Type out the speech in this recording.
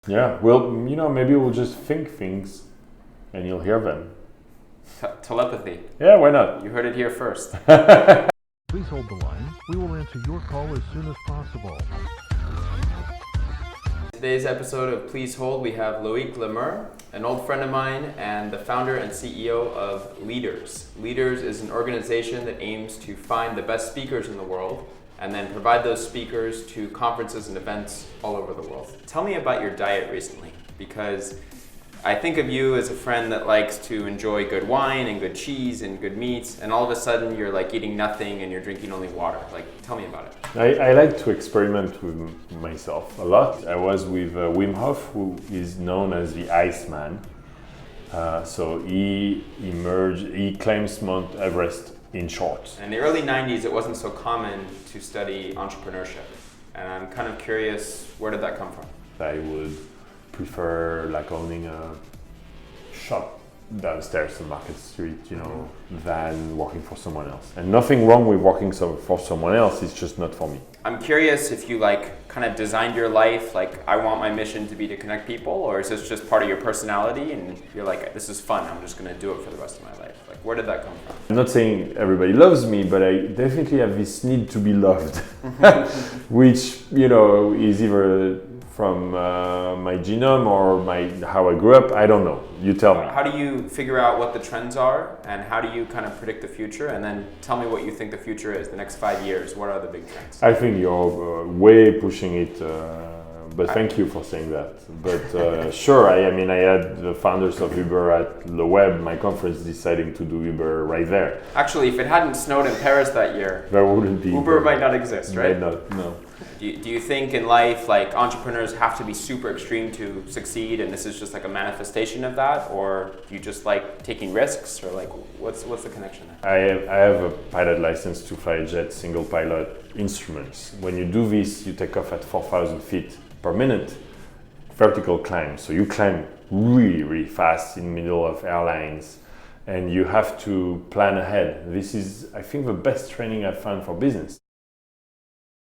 Yeah, well, maybe we'll just think things and you'll hear them. Telepathy. Yeah, why not? You heard it here first. Please hold the line. We will answer your call as soon as possible. Today's episode of Please Hold, we have Loic LeMeur, an old friend of mine and the founder and CEO of LEADE.RS. LEADE.RS is an organization that aims to find the best speakers in the world and then provide those speakers to conferences and events all over the world. Tell me about your diet recently, because I think of you as a friend that likes to enjoy good wine and good cheese and good meats, and all of a sudden you're like eating nothing and you're drinking only water. Like, tell me about it. I like to experiment with myself a lot. I was with Wim Hof, who is known as the Iceman. So he claims Mount Everest in shorts. In the early 90s, it wasn't so common to study entrepreneurship. And I'm kind of curious, where did that come from? I would prefer like owning a shop downstairs on Market Street, than working for someone else. And nothing wrong with working for someone else, it's just not for me. I'm curious if you kind of designed your life, like, I want my mission to be to connect people, or is this just part of your personality and you're like, this is fun, I'm just gonna do it for the rest of my life? Like, where did that come from? I'm not saying everybody loves me, but I definitely have this need to be loved, which, is either from my genome or how I grew up. I don't know. You tell me. How do you figure out what the trends are, and how do you kind of predict the future? And then tell me what you think the future is, the next 5 years. What are the big trends? I think you're way pushing it, but thank you for saying that. But sure, I had the founders of Uber at Le Web, my conference, deciding to do Uber right there. Actually, if it hadn't snowed in Paris that year, there wouldn't be Uber might not exist, right? Might not, no. Do you think in life, like, entrepreneurs have to be super extreme to succeed, and this is just like a manifestation of that, or do you just like taking risks, or like what's the connection there? I have a pilot license to fly a jet, single pilot instruments. When you do this, you take off at 4,000 feet per minute, vertical climb. So you climb really, really fast in the middle of airlines, and you have to plan ahead. This is, I think, the best training I've found for business.